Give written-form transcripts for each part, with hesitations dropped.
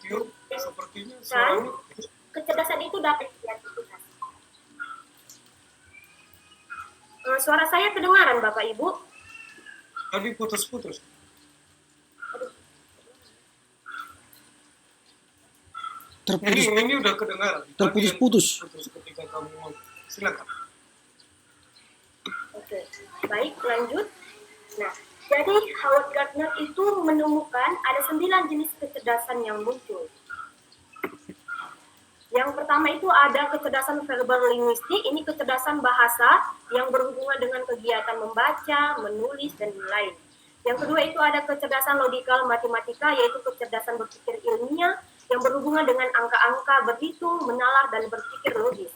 tiup sepertinya Kan suaranya kecerdasan itu dapat diaktifkan. Suara saya kedengaran Bapak Ibu? tadi putus-putus. Terputus, Ini udah kedengaran. terputus-putus. Putus ketika kamu ngomong. Silakan. Oke, baik lanjut. Nah, jadi Howard Gardner itu menemukan ada 9 jenis kecerdasan yang muncul. Yang pertama itu ada kecerdasan verbal linguistik, ini kecerdasan bahasa yang berhubungan dengan kegiatan membaca, menulis, dan lain. Yang kedua itu ada kecerdasan logikal matematika, yaitu kecerdasan berpikir ilmiah yang berhubungan dengan angka-angka, berhitung, menalar, dan berpikir logis.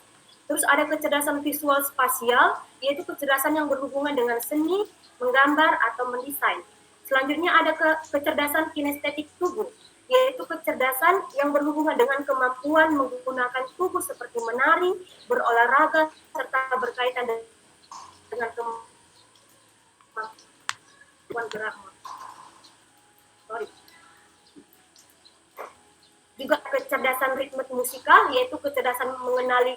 Terus ada kecerdasan visual spasial, yaitu kecerdasan yang berhubungan dengan seni, menggambar, atau mendesain. Selanjutnya ada kecerdasan kinestetik tubuh, yaitu kecerdasan yang berhubungan dengan kemampuan menggunakan tubuh seperti menari, berolahraga, serta berkaitan dengan kemampuan gerak. Juga kecerdasan ritme musikal, yaitu kecerdasan mengenali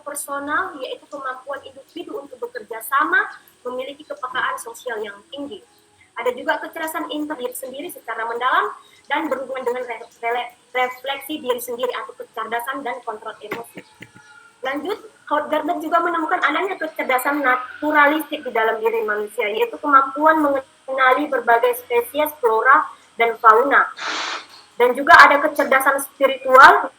personal, yaitu kemampuan individu untuk bekerja sama, memiliki kepekaan sosial yang tinggi. Ada juga kecerdasan intelek sendiri secara mendalam dan berhubungan dengan refleksi diri sendiri atau kecerdasan dan kontrol emosi. Lanjut, Howard Gardner juga menemukan adanya kecerdasan naturalistik di dalam diri manusia, yaitu kemampuan mengenali berbagai spesies flora dan fauna. Dan juga ada kecerdasan spiritual,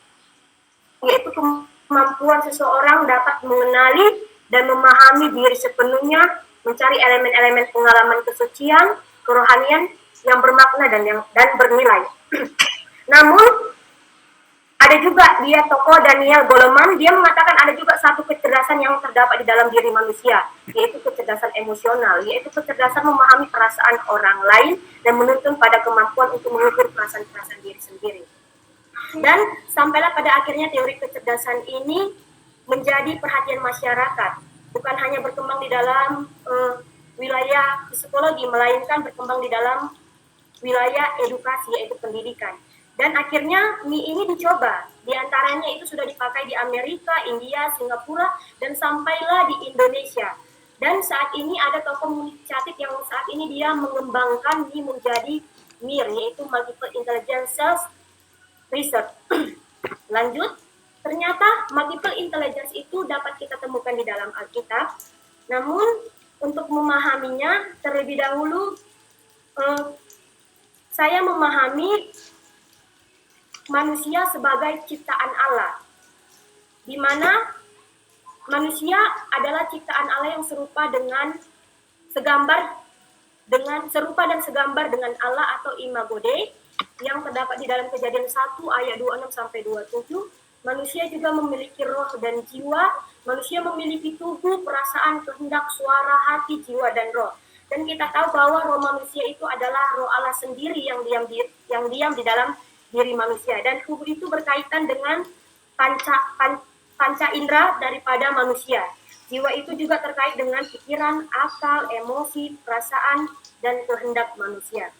yaitu kemampuan seseorang dapat mengenali dan memahami diri sepenuhnya, mencari elemen-elemen pengalaman kesucian, kerohanian yang bermakna dan bernilai. Namun ada juga dia tokoh Daniel Goleman, dia mengatakan ada juga satu kecerdasan yang terdapat di dalam diri manusia, yaitu kecerdasan emosional, yaitu kecerdasan memahami perasaan orang lain dan menuntun pada kemampuan untuk mengukur perasaan-perasaan diri sendiri. Dan sampailah pada akhirnya teori kecerdasan ini menjadi perhatian masyarakat, bukan hanya berkembang di dalam wilayah psikologi, melainkan berkembang di dalam wilayah edukasi, yaitu pendidikan. Dan akhirnya ini dicoba, diantaranya itu sudah dipakai di Amerika, India, Singapura, dan sampailah di Indonesia. Dan saat ini ada tokoh inisiatif yang saat ini dia mengembangkan ini menjadi MIR, yaitu Multiple Intelligence Research. Lanjut, ternyata multiple intelligence itu dapat kita temukan di dalam Alkitab. Namun untuk memahaminya terlebih dahulu saya memahami manusia sebagai ciptaan Allah, di mana manusia adalah ciptaan Allah yang serupa dan segambar dengan Allah atau imago Dei yang terdapat di dalam Kejadian 1 ayat 26 sampai 27. Manusia juga memiliki roh dan jiwa. Manusia memiliki tubuh, perasaan, kehendak, suara, hati, jiwa, dan roh. Dan kita tahu bahwa roh manusia itu adalah roh Allah sendiri yang diam di dalam diri manusia. Dan tubuh itu berkaitan dengan panca indera daripada manusia. Jiwa itu juga terkait dengan pikiran, akal, emosi, perasaan, dan kehendak manusia.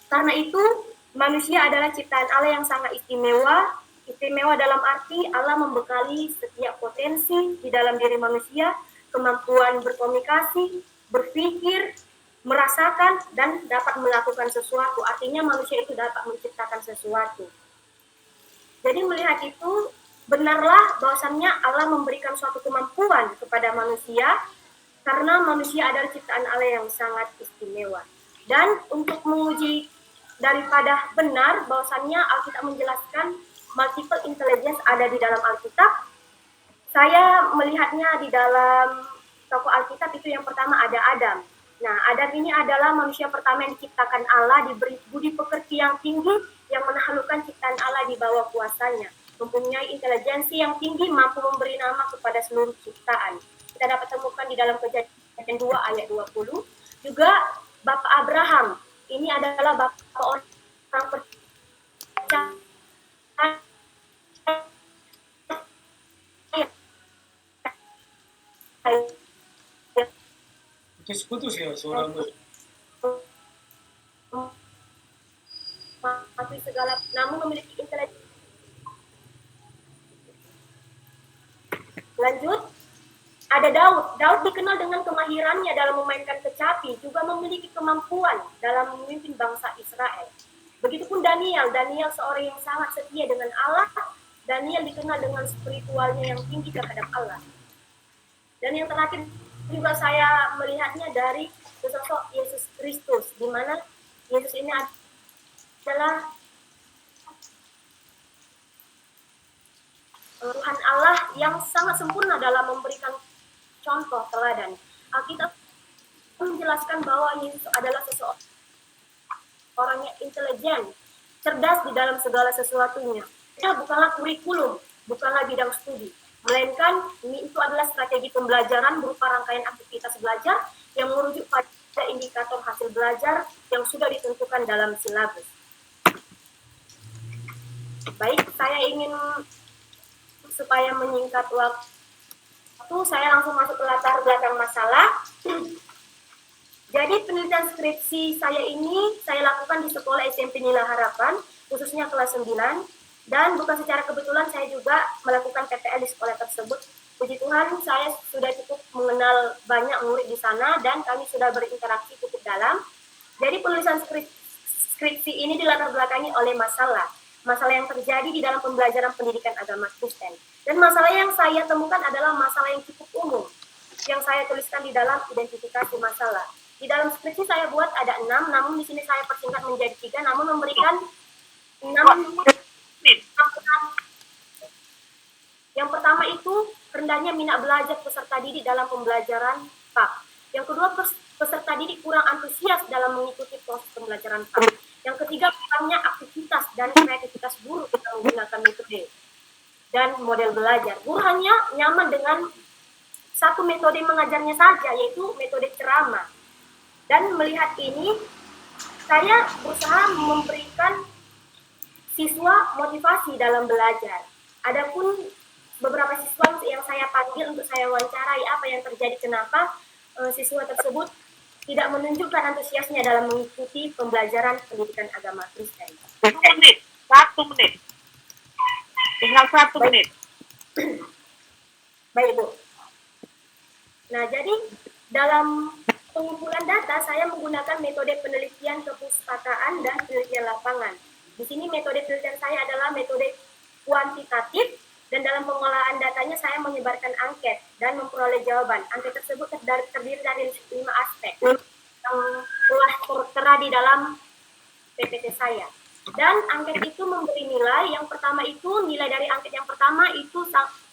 Karena itu, manusia adalah ciptaan Allah yang sangat istimewa. Istimewa dalam arti Allah membekali setiap potensi di dalam diri manusia, kemampuan berkomunikasi, berpikir, merasakan, dan dapat melakukan sesuatu. Artinya manusia itu dapat menciptakan sesuatu. Jadi melihat itu, benarlah bahwasannya Allah memberikan suatu kemampuan kepada manusia, karena manusia adalah ciptaan Allah yang sangat istimewa. Dan untuk menguji daripada benar bahwasannya Alkitab menjelaskan multiple intelligence ada di dalam Alkitab, saya melihatnya di dalam tokoh Alkitab itu yang pertama ada Adam. Nah, Adam ini adalah manusia pertama yang diciptakan Allah, diberi budi pekerti yang tinggi, yang menaklukkan ciptaan Allah di bawah kuasanya, mempunyai intelijensi yang tinggi, mampu memberi nama kepada seluruh ciptaan. Kita dapat temukan di dalam Kejadian 2 ayat 20. Juga Bapak Abraham, ini adalah bapak orang percaya. Putus-putus ya suara. mengakui segala, namun memiliki intelijensi. Lanjut, ada Daud. Daud dikenal dengan kemahirannya dalam memainkan kecapi, juga memiliki kemampuan dalam memimpin bangsa Israel. Begitupun Daniel. Daniel seorang yang sangat setia dengan Allah. Daniel dikenal dengan spiritualnya yang tinggi terhadap Allah. Dan yang terakhir juga saya melihatnya dari sosok Yesus Kristus, di mana Yesus ini adalah Tuhan Allah yang sangat sempurna dalam memberikan contoh teladan. Alkitab menjelaskan bahwa Yesus adalah seseorang yang intelijen, cerdas di dalam segala sesuatunya. Itu bukanlah kurikulum, bukanlah bidang studi, melainkan ini itu adalah strategi pembelajaran berupa rangkaian aktivitas belajar yang merujuk pada indikator hasil belajar yang sudah ditentukan dalam silabus. Baik, saya ingin supaya menyingkat waktu, saya langsung masuk ke latar belakang masalah. Jadi penelitian skripsi saya ini saya lakukan di sekolah SMP Nila Harapan, khususnya kelas 9. Dan bukan secara kebetulan saya juga melakukan PPL di sekolah tersebut. Puji Tuhan, saya sudah cukup mengenal banyak murid di sana dan kami sudah berinteraksi cukup dalam. Jadi penulisan skripsi ini dilatar belakangi oleh masalah yang terjadi di dalam pembelajaran pendidikan agama Kristen. Dan masalah yang saya temukan adalah masalah yang cukup umum, yang saya tuliskan di dalam identifikasi masalah. Di dalam skripsi saya buat ada 6, namun di sini saya persingkat menjadi 3, namun memberikan 6. Yang pertama itu rendahnya minat belajar peserta didik dalam pembelajaran PAK. Yang kedua, peserta didik kurang antusias dalam mengikuti proses pembelajaran PAK. Yang ketiga, kurangnya aktivitas dan kreativitas guru dalam menggunakan metode dan model belajar. Guru hanya nyaman dengan satu metode mengajarnya saja, yaitu metode ceramah. Dan melihat ini, saya berusaha memberikan siswa motivasi dalam belajar. Adapun beberapa siswa yang saya panggil untuk saya wawancarai apa yang terjadi, kenapa siswa tersebut tidak menunjukkan antusiasnya dalam mengikuti pembelajaran pendidikan agama Kristen. 1 menit. Tinggal 1 menit. Baik, Bu. Nah, jadi dalam pengumpulan data saya menggunakan metode penelitian kepustakaan dan penelitian lapangan. Di sini metode penelitian saya adalah metode kuantitatif, dan dalam pengolahan datanya saya menyebarkan angket dan memperoleh jawaban. Angket tersebut terdiri dari 5 aspek yang telah tertera di dalam PPT saya. Dan angket itu memberi nilai. Yang pertama itu, nilai dari angket yang pertama itu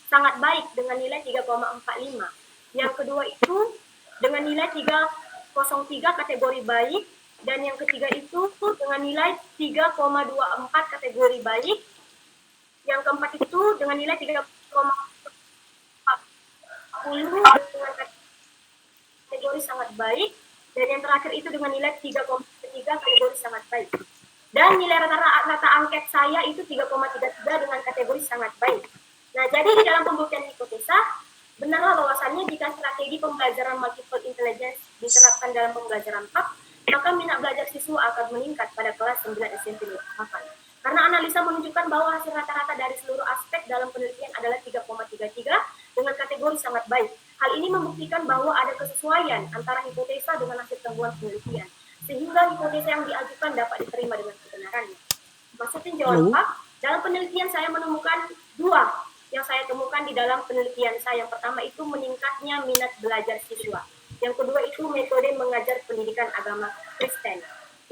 sangat baik dengan nilai 3,45. Yang kedua itu dengan nilai 3,03 kategori baik. Dan yang ketiga itu dengan nilai 3,24 kategori baik. Yang keempat itu dengan nilai 3,40 dengan kategori sangat baik. Dan yang terakhir itu dengan nilai 3,3 kategori sangat baik. Dan nilai rata angket saya itu 3,33 dengan kategori sangat baik. Nah, jadi di dalam pembuktian hipotesa, benarlah bahwasannya jika strategi pembelajaran multiple intelligence diterapkan dalam pembelajaran PAK, maka minat belajar siswa akan meningkat pada kelas 9 SMP 8. Karena analisa menunjukkan bahwa hasil rata-rata dari seluruh aspek dalam penelitian adalah 3,33 dengan kategori sangat baik. Hal ini membuktikan bahwa ada kesesuaian antara hipotesa dengan hasil temuan penelitian, sehingga hipotesa yang diajukan dapat diterima dengan kebenarannya. Maksudnya jawaban Pak, dalam penelitian saya menemukan 2 yang saya temukan di dalam penelitian saya. Yang pertama itu meningkatnya minat belajar siswa. Yang kedua itu metode mengajar pendidikan agama Kristen.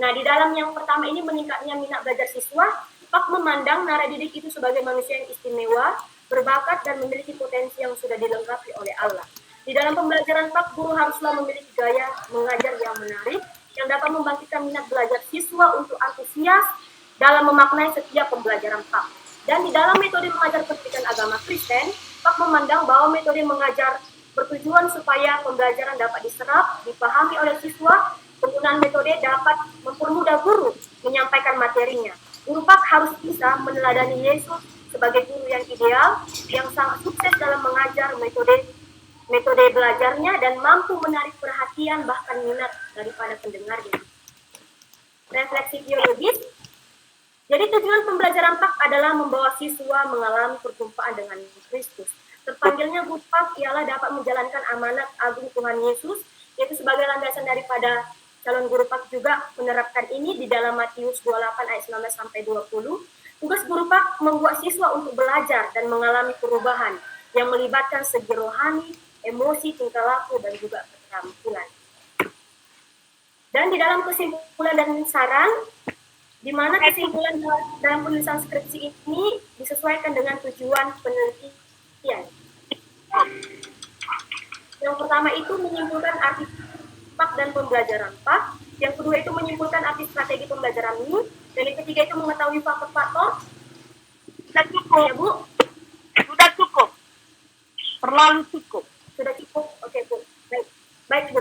Nah, di dalam yang pertama ini meningkatnya minat belajar siswa, Pak memandang naradidik itu sebagai manusia yang istimewa, berbakat dan memiliki potensi yang sudah dilengkapi oleh Allah. Di dalam pembelajaran Pak, guru haruslah memiliki gaya mengajar yang menarik, yang dapat membangkitkan minat belajar siswa untuk antusias dalam memaknai setiap pembelajaran Pak. Dan di dalam metode mengajar pendidikan agama Kristen, Pak memandang bahwa metode mengajar bertujuan supaya pembelajaran dapat diserap, dipahami oleh siswa. Penggunaan metode dapat mempermudah guru menyampaikan materinya. Guru Pak harus bisa meneladani Yesus sebagai guru yang ideal, yang sangat sukses dalam mengajar metode belajarnya dan mampu menarik perhatian bahkan minat daripada pendengarnya. Refleksi teologis, Jadi tujuan pembelajaran PAK adalah membawa siswa mengalami perjumpaan dengan Kristus. Terpanggilnya guru PAK ialah dapat menjalankan amanat agung Tuhan Yesus, yaitu sebagai landasan daripada calon guru PAK juga menerapkan ini di dalam Matius 28 ayat 19 sampai 20. Tugas guru PAK membuat siswa untuk belajar dan mengalami perubahan yang melibatkan segi rohani, emosi, tingkah laku, dan juga keterampilan. Dan di dalam kesimpulan dan saran, di mana kesimpulan dalam penulisan skripsi ini disesuaikan dengan tujuan penelitian. Yang pertama itu menyimpulkan arti PAK dan pembelajaran PAK. Yang kedua itu menyimpulkan arti strategi pembelajaran ini. Dan yang ketiga itu mengetahui faktor-faktor. Sudah cukup. Ya, Bu? Sudah cukup. Terlalu cukup. Sudah cukup? Oke, Bu. Baik, baik Bu.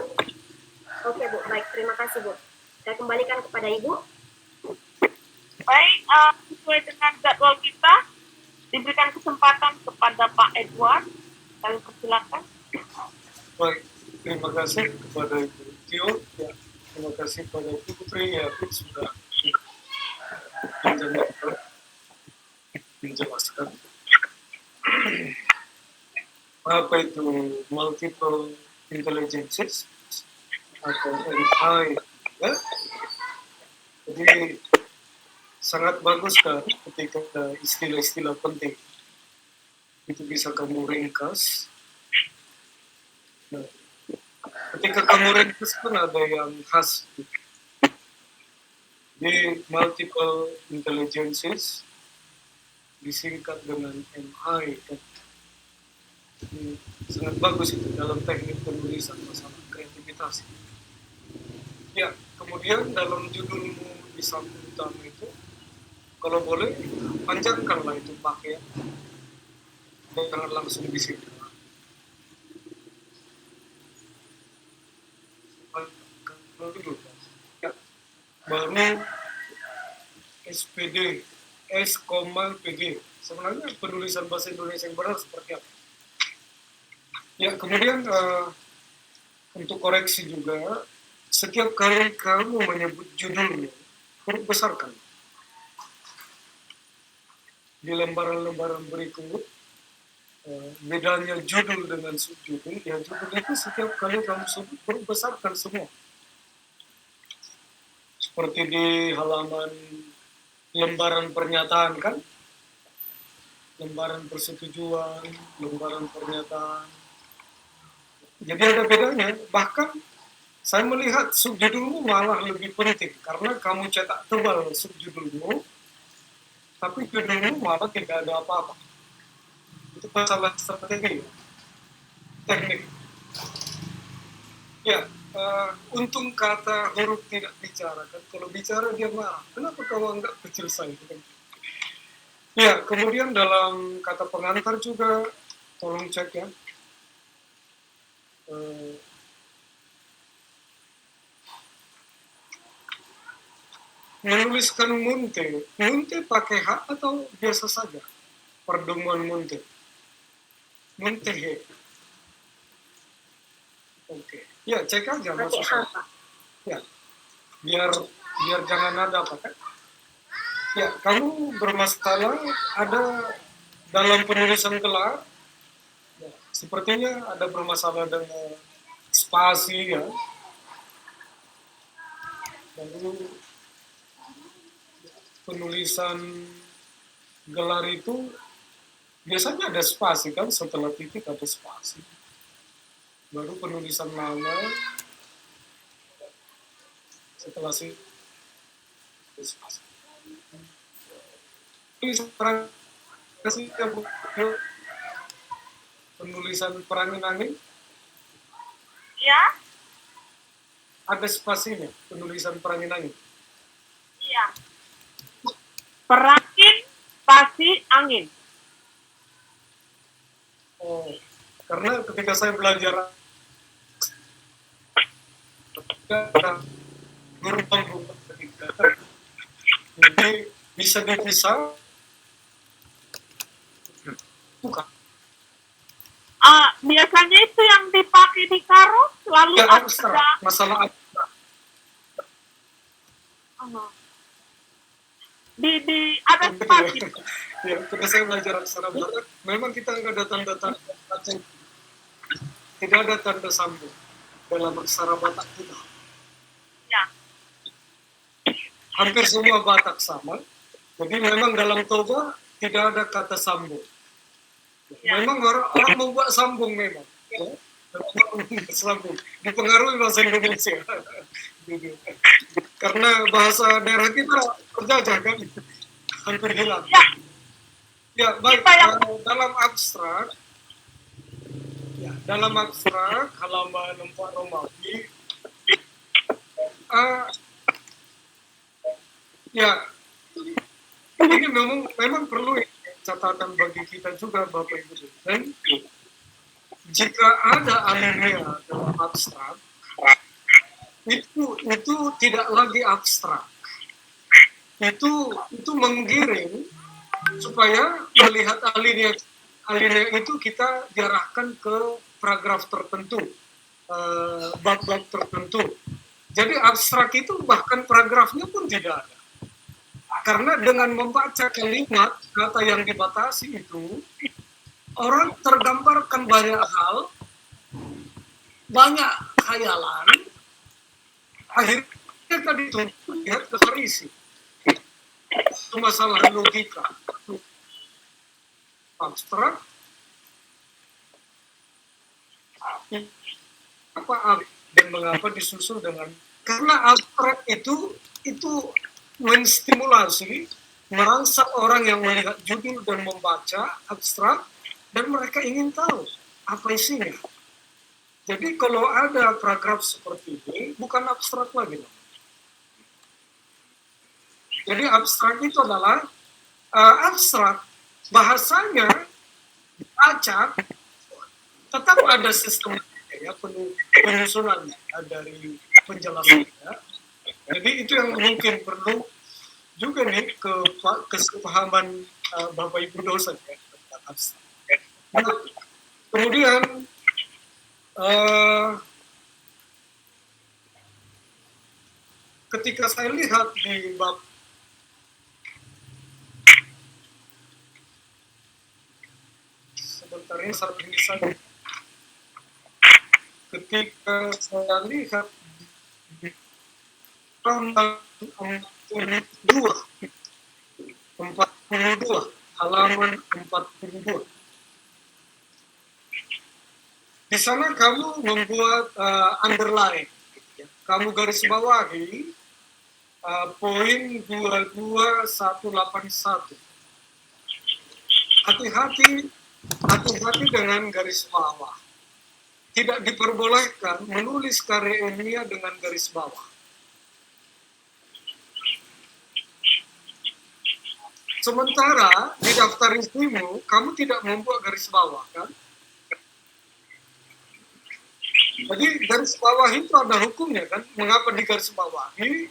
Oke, Bu. Baik, terima kasih, Bu. Saya kembalikan kepada Ibu. Baik, sesuai dengan jadwal kita, diberikan kesempatan kepada Pak Edward. Kami persilakan. Baik, terima kasih kepada Ibu Tio, ya, terima kasih kepada Ibu Putri, ya, sudah menjelaskan apa itu multiple intelligences atau MI, ya. Jadi sangat bagus kan ketika ada istilah-istilah penting itu bisa kamu ringkas. Nah, ketika kamu ringkas pun ada yang khas di multiple intelligences disingkat dengan MI kan. Ini sangat bagus itu dalam teknik penulisan masalah kreativitas. Ya, kemudian dalam judulmu di samping utama itu, kalau boleh panjangkanlah itu pakai, jangan langsung disingkat. Ya, baru SPD S, PG. Sebenarnya penulisan bahasa Indonesia yang benar seperti apa? Ya, kemudian untuk koreksi juga, setiap kali kamu menyebut judulnya, huruf besarkan. Di lembaran-lembaran berikut, bedanya judul dengan subjudul, ya judul itu setiap kali kamu sebut huruf besarkan semua. Seperti di halaman lembaran pernyataan kan, lembaran persetujuan, lembaran pernyataan. Jadi ada bedanya. Bahkan saya melihat subjudulmu malah lebih penting karena kamu cetak tebal subjudulmu, tapi judulmu malah tidak ada apa-apa. Itu masalah strategi, teknik. Ya, untung kata huruf tidak bicara kan. Kalau bicara dia marah. Kenapa kau anggap kecil saya? Ya, kemudian dalam kata pengantar juga tolong cek ya. Menuliskan munte pakai H atau biasa saja? Pertemuan munte he. Oke. Ya, cek aja maksud saya. Ya, biar jangan ada apa kan? Ya, kamu bermasalah ada dalam penulisan gelar. Ya, sepertinya ada bermasalah dengan spasi ya. Lalu penulisan gelar itu biasanya ada spasi kan, setelah titik ada spasi. Baru penulisan nama setelah si spasi. Ini sekarang penulisan perangin-angin Ya, ada spasinya, penulisan perangin-angin. iya. Perangin, spasi, angin. Oh, karena ketika saya belajar guru panggung ketika jadi bisa dipisah bukan. Biasanya itu yang dipakai di karo selalu Ya, ada masalah abstrak. ada spasi. Ya, ketika saya belajar aksara Batak, memang kita nggak ada tanda-tanda baca. Tidak ada tanda sambung dalam aksara Batak kita. Ya. Hampir semua Batak sama. Jadi memang dalam Toba tidak ada kata sambung. Ya. Memang orang membuat sambung memang. Ya. Sambung. Dipengaruhi bahasa Indonesia. Karena bahasa daerah kita terjajah kan. Hampir hilang. Ya. Ya, baik. Kita yang Dalam abstrak halaman 4 Romawi, ini memang perlu catatan bagi kita juga, Bapak Ibu. Dan jika ada alinea dalam abstrak, itu tidak lagi abstrak. Itu menggiring supaya melihat alinea itu kita diarahkan ke paragraf tertentu, bab-bab tertentu. Jadi abstrak itu bahkan paragrafnya pun tidak ada. Karena dengan membaca kalimat kata yang dibatasi itu, orang tergambarkan banyak hal, banyak khayalan, akhirnya tadi itu lihat ke Farisi. Itu masalah logika. Abstrak apa dan mengapa disusul dengan, karena abstrak itu menstimulasi, merangsang orang yang melihat judul dan membaca abstrak dan mereka ingin tahu apa isinya. Jadi kalau ada paragraf seperti ini bukan abstrak lagi. Jadi abstrak itu adalah abstrak bahasanya acak, tetap ada sistem ya, penyusunan dari penjelasannya. Jadi itu yang mungkin perlu juga nih kesepahaman Bapak Ibu dosen ya, tentang abstrak. Nah, kemudian ketika saya lihat di bab sebentarnya saat ini saja, ketika saya lihat di halaman 42, di sana kamu membuat underline, kamu garis bawahi poin 22181. Hati-hati dengan garis bawah. Tidak diperbolehkan menulis karya ilmiah dengan garis bawah. Sementara di daftar isimu, kamu tidak membuat garis bawah, kan? Jadi garis bawah itu ada hukumnya, kan? Mengapa di garis bawahi?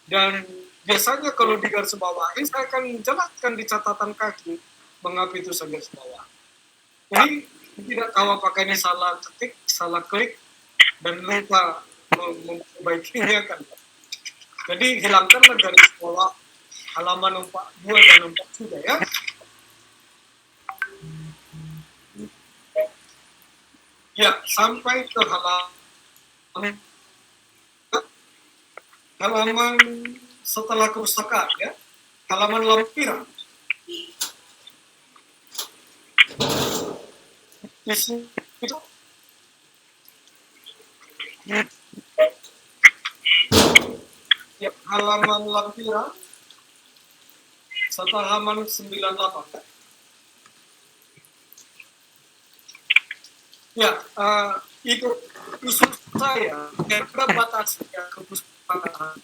Dan biasanya kalau di garis bawahi, saya akan jelaskan di catatan kaki mengapa itu garis bawah. Ini tidak tahu apakah ini salah ketik, salah klik, dan lupa memperbaikinya, kan? Jadi hilangkanlah garis bawah halaman 42 dan 43 ya. Ya, sampai ke halaman setelah kerusakan ya, halaman lampiran. Itu ya, halaman lampiran setelah halaman 98. Ya, itu isu saya yang batasnya kepustakaan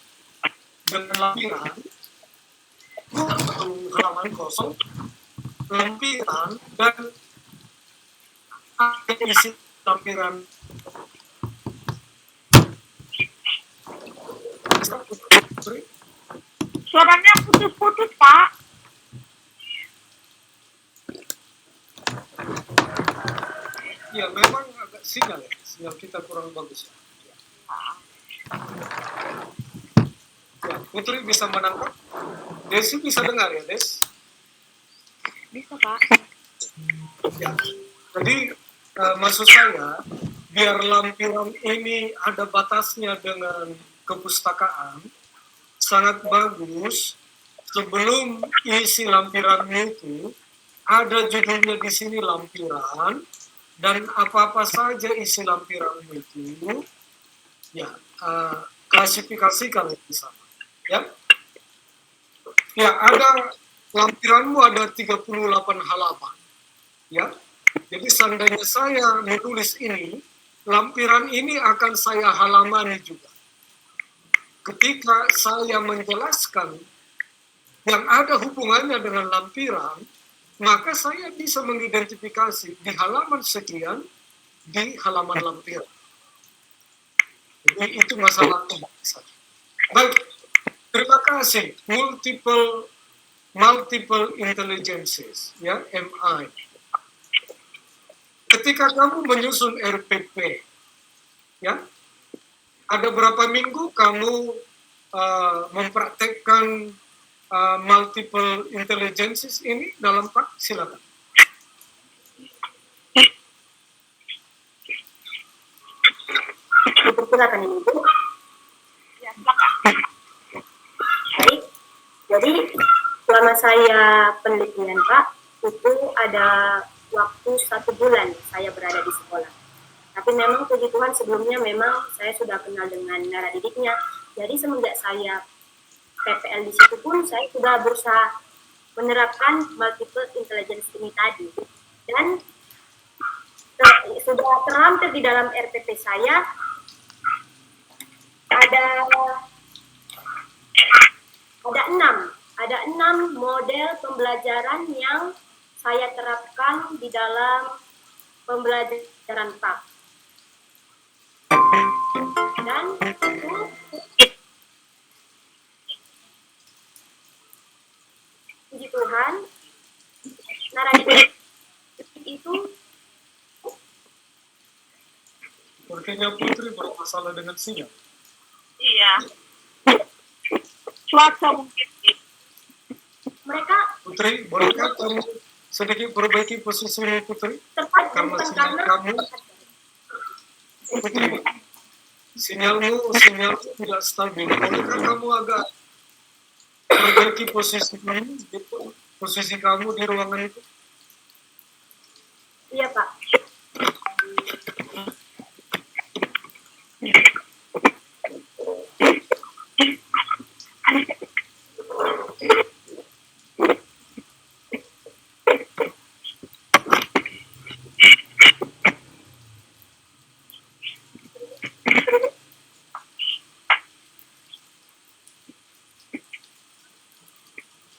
dengan lampiran, halaman kosong, lampiran, dan isi lampiran. Suaranya putus-putus, Pak. Ya, memang agak sinyal kita kurang bagus. Ya, Putri bisa menangkap Desi bisa dengar ya, Des? Bisa, Pak. Ya. Jadi maksud saya, biar lampiran ini ada batasnya dengan kepustakaan, sangat bagus sebelum isi lampirannya itu ada judulnya di sini lampiran, dan apa-apa saja isi lampiran itu ya klasifikasikan di sana. Ya. Ya, ada lampiranmu ada 38 halaman. Ya. Jadi seandainya saya menulis ini, lampiran ini akan saya halamani juga. Ketika saya menjelaskan yang ada hubungannya dengan lampiran, maka saya bisa mengidentifikasi di halaman sekian, di halaman lampiran. Jadi itu masalah kompleks. Baik, terima kasih. Multiple intelligences, ya, MI. Ketika kamu menyusun RPP, ya, ada berapa minggu kamu mempraktekkan multiple intelligences ini dalam Pak? Silakan. Dipersilakan ini, Bu. Ya, silakan. Baik. Jadi selama saya penelitian, Pak, itu ada waktu 1 bulan saya berada di sekolah. Tapi memang puji Tuhan sebelumnya memang saya sudah kenal dengan narasi didiknya. Jadi semenjak saya PPL di situ pun saya sudah berusaha menerapkan multiple intelligence ini tadi. Dan sudah terampil di dalam RPP saya ada 6 model pembelajaran yang saya terapkan di dalam pembelajaran PAK. Dan itu puji Tuhan, narasi itu Sepertinya Putri bermasalah dengan sinyal. Iya. Cuaca mungkin. mereka Putri, bolehkah kamu sedikit perbaiki posisimu, Putri? tepat Karena bukan sinyal karena kamu, Putri, sinyalmu tidak stabil. Bolehkah kamu agak perbaiki posisi kamu di ruangan itu? iya, Pak.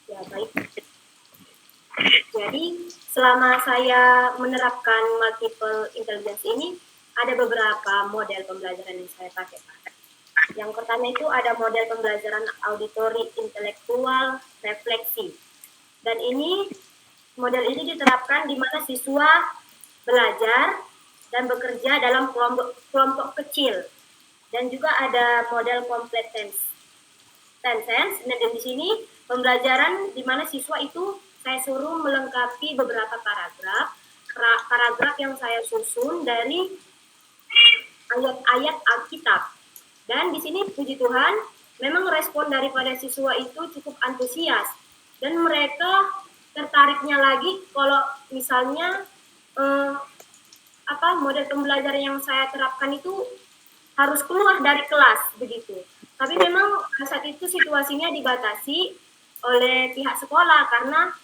Ya, baik. Jadi, selama saya menerapkan multiple intelligence ini, ada beberapa model pembelajaran yang saya pakai, Pak. Yang pertama itu ada model pembelajaran auditori intelektual refleksi. Dan model ini diterapkan di mana siswa belajar dan bekerja dalam kelompok kecil. Dan juga ada model competence. Dan di sini pembelajaran di mana siswa itu saya suruh melengkapi beberapa paragraf yang saya susun dari ayat-ayat Alkitab. Dan di sini puji Tuhan, memang respon daripada siswa itu cukup antusias dan mereka tertariknya lagi kalau misalnya model pembelajaran yang saya terapkan itu harus keluar dari kelas begitu. Tapi memang saat itu situasinya dibatasi oleh pihak sekolah karena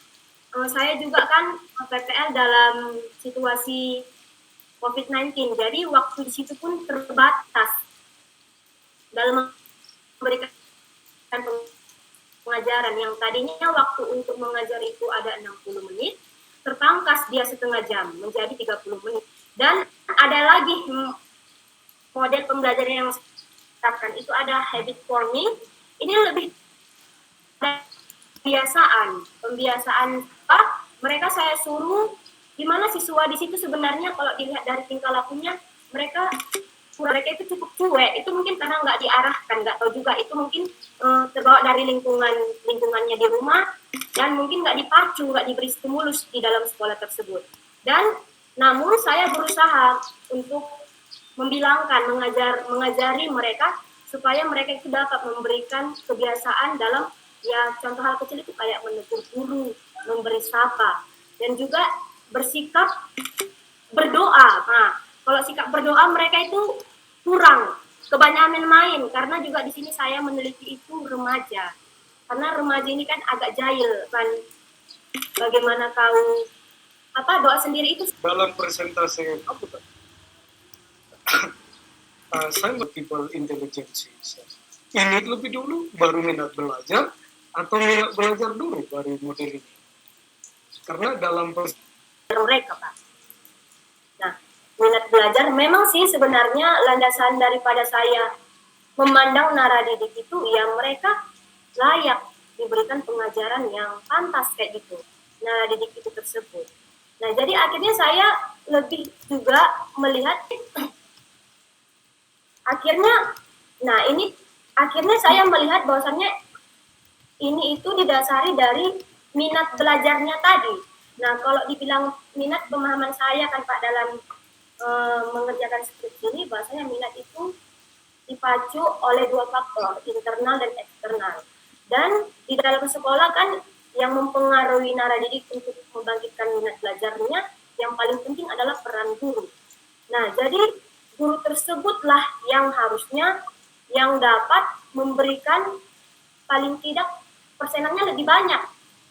saya juga kan PPL dalam situasi COVID-19. Jadi waktu di situ pun terbatas dalam memberikan pengajaran yang tadinya waktu untuk mengajar itu ada 60 menit, terpangkas dia setengah jam menjadi 30 menit. Dan ada lagi model pembelajaran yang terapkan itu ada habit forming. Ini lebih pembiasaan mereka saya suruh di mana siswa di situ sebenarnya kalau dilihat dari tingkah lakunya mereka mereka itu cukup cuek, itu mungkin karena nggak diarahkan, nggak tahu juga, itu mungkin terbawa dari lingkungannya di rumah, dan mungkin nggak dipacu, nggak diberi stimulus di dalam sekolah tersebut. Dan namun saya berusaha untuk membilangkan, mengajari mereka supaya mereka itu dapat memberikan kebiasaan dalam ya contoh hal kecil itu kayak menegur guru, memberi sapa, dan juga bersikap berdoa. Nah, kalau sikap berdoa mereka itu kurang, kebanyakan main, karena juga di sini saya meneliti itu remaja. Karena remaja ini kan agak jahil kan, bagaimana tahu doa sendiri itu. Dalam presentasi apa tuh? Saya multiple intelligence. Ini lebih dulu baru minat belajar atau minat belajar dulu baru model ini? Karena dalam mereka, Pak. Nah, minat belajar memang sih sebenarnya landasan daripada saya memandang naradidik itu ya mereka layak diberikan pengajaran yang pantas kayak gitu, naradidik itu tersebut. Nah, jadi akhirnya saya lebih juga melihat akhirnya saya melihat bahwasannya ini itu didasari dari minat belajarnya tadi. Nah, kalau dibilang minat pemahaman saya kan Pak dalam mengerjakan skripsi ini, bahwasanya minat itu dipacu oleh dua faktor, internal dan eksternal. Dan di dalam sekolah kan yang mempengaruhi naradidik untuk membangkitkan minat belajarnya, yang paling penting adalah peran guru. Nah, jadi guru tersebutlah yang harusnya yang dapat memberikan paling tidak persenannya lebih banyak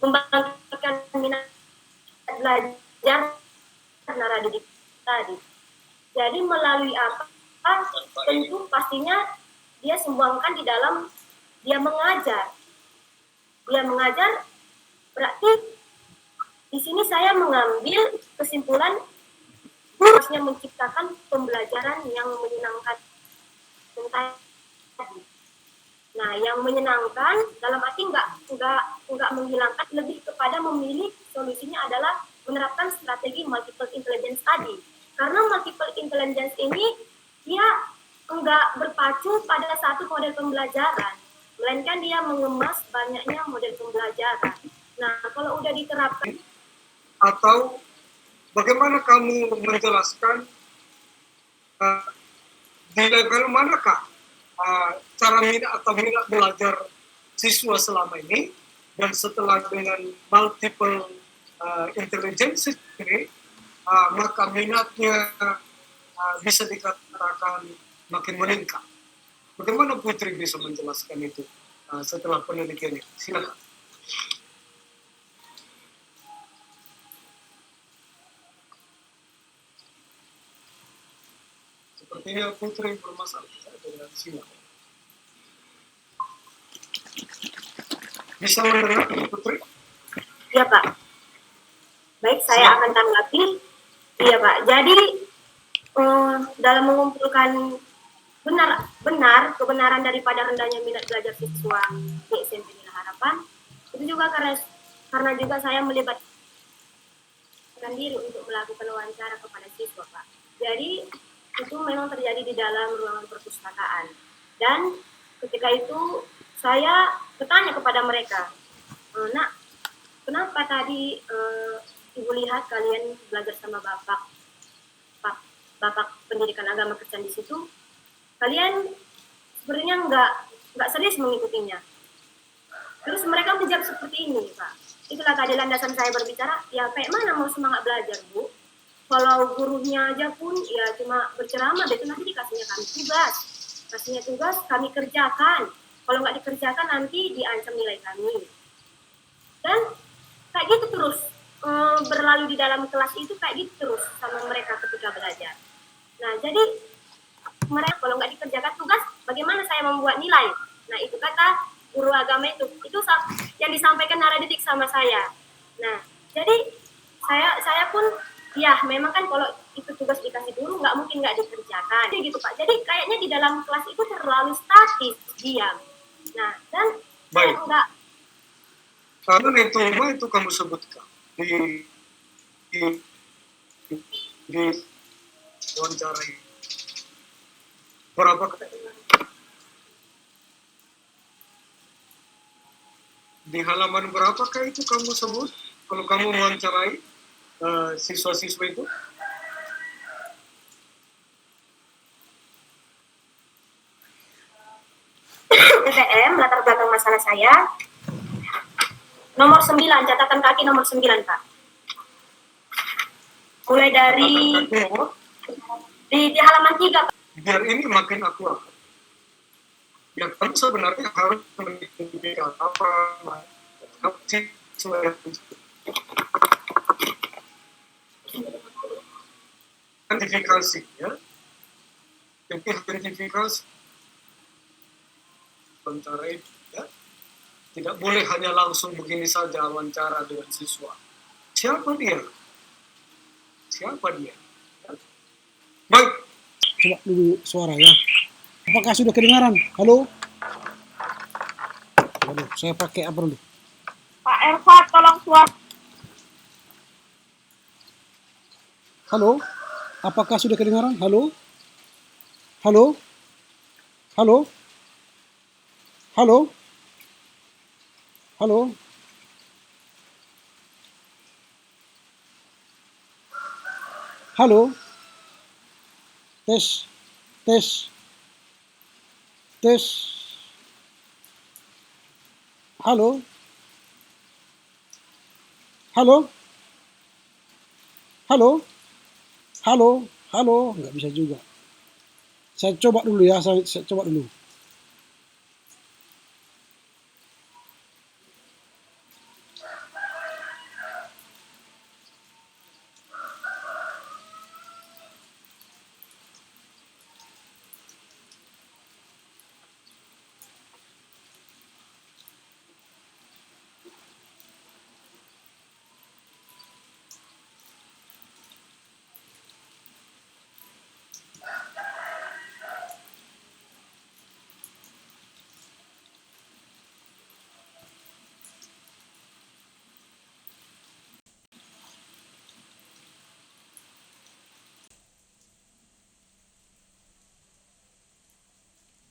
membangkitkan minat belajar naradidik tadi. Jadi melalui apa? Tentu pastinya dia sumbangkan di dalam dia mengajar. Dia mengajar berarti di sini saya mengambil kesimpulan harusnya menciptakan pembelajaran yang menyenangkan. Nah, yang menyenangkan dalam arti nggak menghilangkan, lebih kepada memilih solusinya adalah menerapkan strategi multiple intelligence tadi. Karena multiple intelligence ini dia enggak berpacu pada satu model pembelajaran, melainkan dia mengemas banyaknya model pembelajaran. Nah, kalau udah diterapkan, atau bagaimana kamu menjelaskan di level manakah cara minat belajar siswa selama ini, dan setelah dengan multiple intelligence ini maka minatnya bisa dikatakan makin meningkat. Bagaimana Putri bisa menjelaskan itu setelah penelitian ini? Silakan. Sepertinya Putri bermasalah dengan silakan. Bisa mendengar Putri? ya Pak. Baik, saya akan tanggapi. Iya Pak. Jadi dalam mengumpulkan kebenaran daripada rendahnya minat belajar siswa di SMP Nila Harapan, itu juga karena juga saya melibatkan diri untuk melakukan wawancara kepada siswa Pak. Jadi itu memang terjadi di dalam ruangan perpustakaan, dan ketika itu saya bertanya kepada mereka, Nak, kenapa tadi Ibu lihat kalian belajar sama Bapak pendidikan agama Kristen di situ, kalian sebenarnya nggak serius mengikutinya. Terus mereka menjawab seperti ini, Pak. Itulah tadi landasan saya berbicara, ya kayak mana mau semangat belajar, Bu? Kalau gurunya aja pun ya cuma berceramah, itu nanti dikasihnya kami tugas, kami kerjakan. Kalau nggak dikerjakan nanti diancam nilai kami. Dan kayak gitu terus berlalu di dalam kelas itu, kayak gitu terus sama mereka ketika belajar. Nah, jadi mereka kalau nggak dikerjakan tugas, bagaimana saya membuat nilai? Nah, itu kata guru agama itu yang disampaikan naradidik sama saya. Nah, jadi saya pun ya memang kan kalau itu tugas dikasih guru nggak mungkin nggak dikerjakan. Jadi gitu Pak. Jadi kayaknya di dalam kelas itu terlalu statis, diam. Nah, dan baik. Enggak. Karena itu kamu sebutkan di wawancara ini. Berapa di halaman berapakah itu kamu sebut kalau kamu mewawancarai siswa-siswa itu? TPM, latar belakang masalah saya. Nomor 9, catatan kaki nomor 9, Pak. Mulai dari di halaman 3, Pak. Biar ini makin akurat. Yang kamu sebenarnya harus mengikuti apa identifikasi, ya. Identifikasi wawancara itu, ya. Tidak boleh hanya langsung begini saja wawancara dengan siswa. Siapa dia? Siapa dia? Ya. Baik. Coba dulu suara ya. Apakah sudah kedengaran? Halo? Waduh, saya pakai apa dulu? Pak Erfat, tolong suara. Halo? Apakah sudah kedengaran? Halo? Halo? Halo? Halo? Halo? Halo? Tes? Tes? Tes? Halo? Halo? Halo? Halo? Halo? Nggak bisa juga. Saya coba dulu ya, saya coba dulu.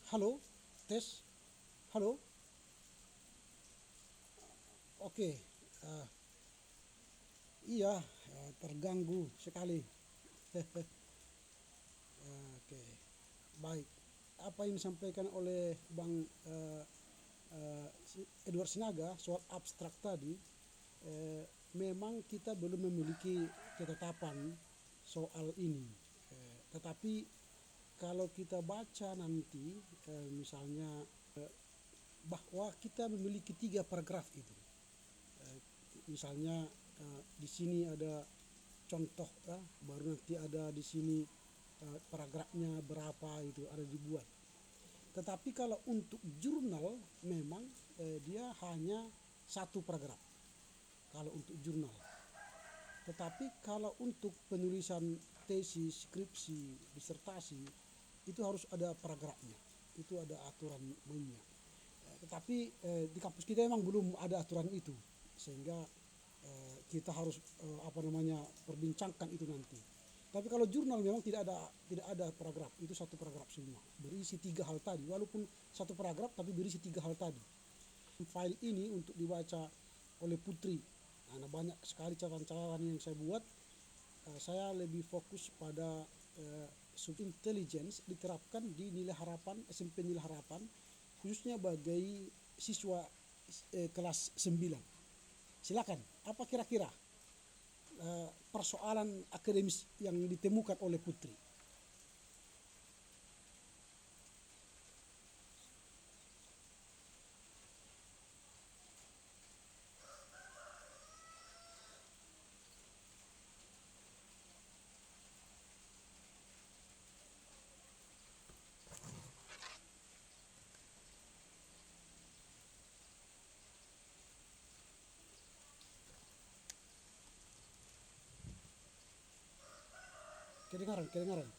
Halo, tes, halo, oke, iya, terganggu sekali. Oke, baik. Apa yang disampaikan oleh Bang Edward Sinaga soal abstrak tadi, memang kita belum memiliki ketetapan soal ini, tetapi kalau kita baca nanti misalnya bahwa kita memiliki 3 paragraf itu, misalnya di sini ada contoh ya, baru nanti ada di sini paragrafnya berapa itu ada dibuat. Tetapi kalau untuk jurnal memang dia hanya 1 paragraf kalau untuk jurnal. Tetapi kalau untuk penulisan tesis, skripsi, disertasi itu harus ada paragrafnya, itu ada aturan mainnya. Tetapi di kampus kita memang belum ada aturan itu, sehingga kita harus perbincangkan itu nanti. Tapi kalau jurnal memang tidak ada paragraf, itu 1 paragraf semua, berisi 3 hal tadi, walaupun 1 paragraf tapi berisi 3 hal tadi. File ini untuk dibaca oleh Putri, nah banyak sekali catatan-catatan yang saya buat. Saya lebih fokus pada subintelligence diterapkan di Nilai Harapan, SMP Nilai Harapan, khususnya bagi siswa kelas 9. Silakan, apa kira-kira persoalan akademis yang ditemukan oleh Putri? Kedengaran.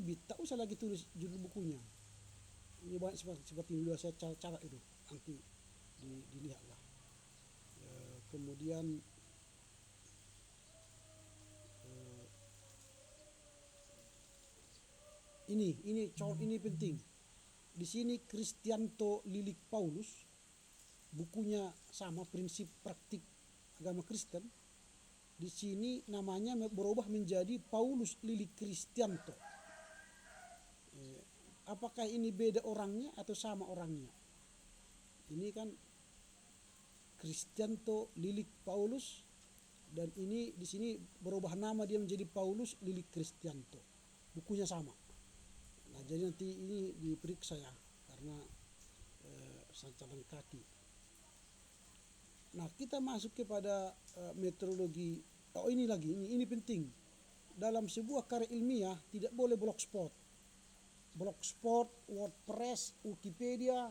ibit, tak usah lagi tulis judul bukunya. Ini banyak seperti ini, sudah saya catat itu, nanti dilihatlah. Kemudian ini penting. Di sini Kristianto Lilik Paulus, bukunya sama, prinsip praktik agama Kristen. Di sini namanya berubah menjadi Paulus Lilik Kristianto. Apakah ini beda orangnya atau sama orangnya? Ini kan Kristianto Lilik Paulus, dan ini di sini berubah nama dia menjadi Paulus Lilik Kristianto. Bukunya sama. Nah, jadi nanti ini diperiksa ya, karena sancaran kaki. Nah, kita masuk kepada metodologi. Oh, ini lagi, ini penting. Dalam sebuah karya ilmiah tidak boleh blogspot. Blogspot, WordPress, Wikipedia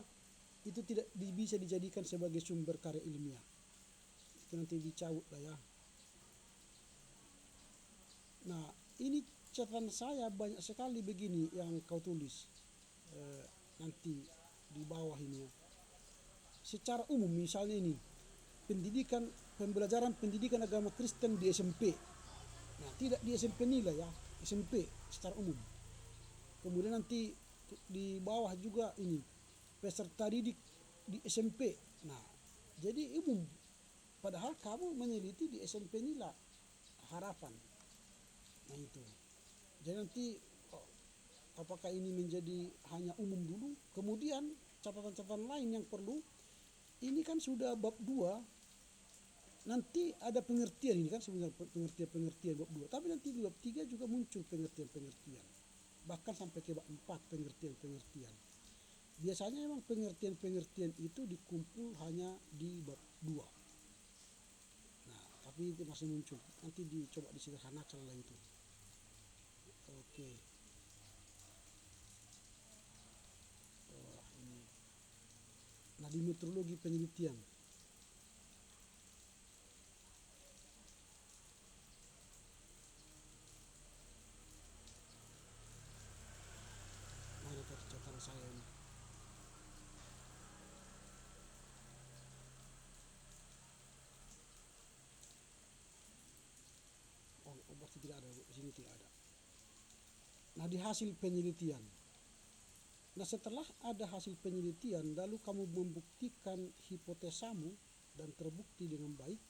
itu tidak bisa dijadikan sebagai sumber karya ilmiah. Itu nanti dicabut lah ya. Nah, ini catatan saya banyak sekali begini yang kau tulis nanti di bawah ini ya. Secara umum misalnya ini pembelajaran pendidikan agama Kristen di SMP. Nah, tidak di SMP nilai ya, SMP secara umum. Kemudian nanti di bawah juga ini peserta didik di SMP. Nah, jadi umum. Padahal kamu meneliti di SMP Nila Harapan. Nah itu. Jadi nanti apakah ini menjadi hanya umum dulu, kemudian catatan-catatan lain yang perlu, ini kan sudah bab 2, nanti ada pengertian, ini kan sebenarnya pengertian bab 2, tapi nanti di bab 3 juga muncul pengertian-pengertian, bahkan sampai ke bab 4 pengertian-pengertian. Biasanya memang pengertian-pengertian itu dikumpul hanya di bab 2. Nah, tapi itu masih muncul, nanti dicoba disederhanakan lah itu. Oke. Ini. Nah, di metodologi penelitian. Mana catatan saya ini? Oh, berarti tidak ada, di sini tidak ada. Nah, di hasil penelitian. Nah, setelah ada hasil penelitian, lalu kamu membuktikan hipotesamu dan terbukti dengan baik,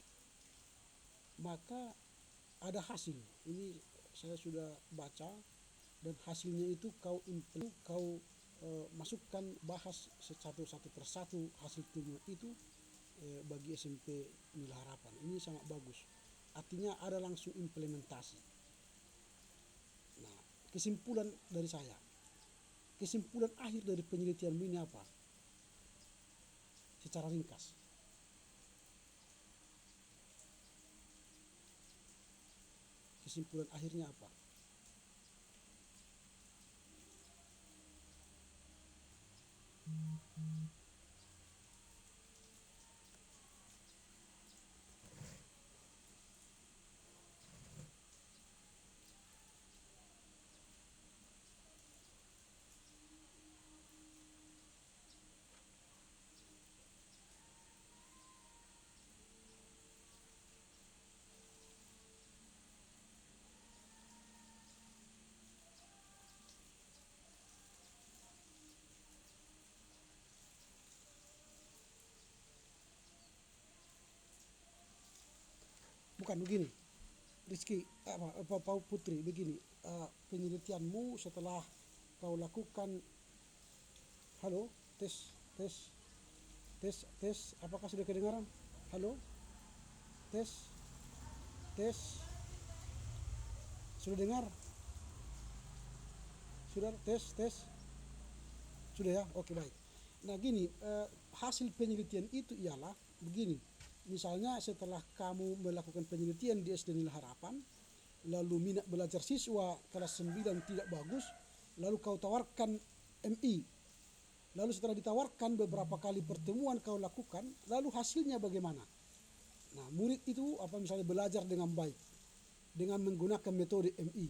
maka ada hasil. Ini saya sudah baca, dan hasilnya itu kau masukkan, bahas satu persatu hasil temuan itu bagi SMP Nila Harapan. Ini sangat bagus. Artinya ada langsung implementasi. Nah, kesimpulan dari saya, kesimpulan akhir dari penelitian ini apa? Secara ringkas. Kesimpulan akhirnya apa? Bukan begini, Rizky, Putri, begini, penelitianmu setelah kau lakukan, halo, tes, apakah sudah kedengaran? Halo, tes, sudah dengar? Sudah, tes, sudah ya, oke, baik. Nah gini, hasil penelitian itu ialah begini. Misalnya setelah kamu melakukan penelitian di SD Nila Harapan, lalu minat belajar siswa kelas 9 tidak bagus, lalu kau tawarkan MI. Lalu setelah ditawarkan beberapa kali pertemuan kau lakukan, lalu hasilnya bagaimana? Nah, murid itu misalnya belajar dengan baik dengan menggunakan metode MI.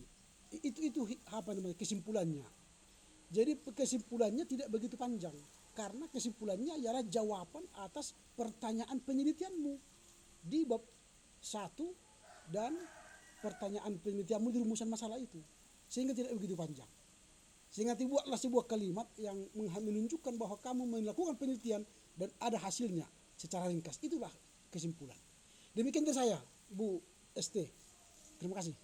apa namanya kesimpulannya. Jadi kesimpulannya tidak begitu panjang karena kesimpulannya ialah jawaban atas pertanyaan penelitianmu di bab 1 dan pertanyaan penelitianmu di rumusan masalah itu, sehingga tidak begitu panjang. Sehingga dibuatlah sebuah kalimat yang menunjukkan bahwa kamu melakukan penelitian dan ada hasilnya secara ringkas. Itulah kesimpulan. Demikian dari saya, Bu ST. Terima kasih.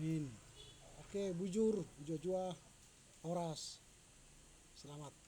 Amin. Oke, bujur, Joshua, Horas. Selamat.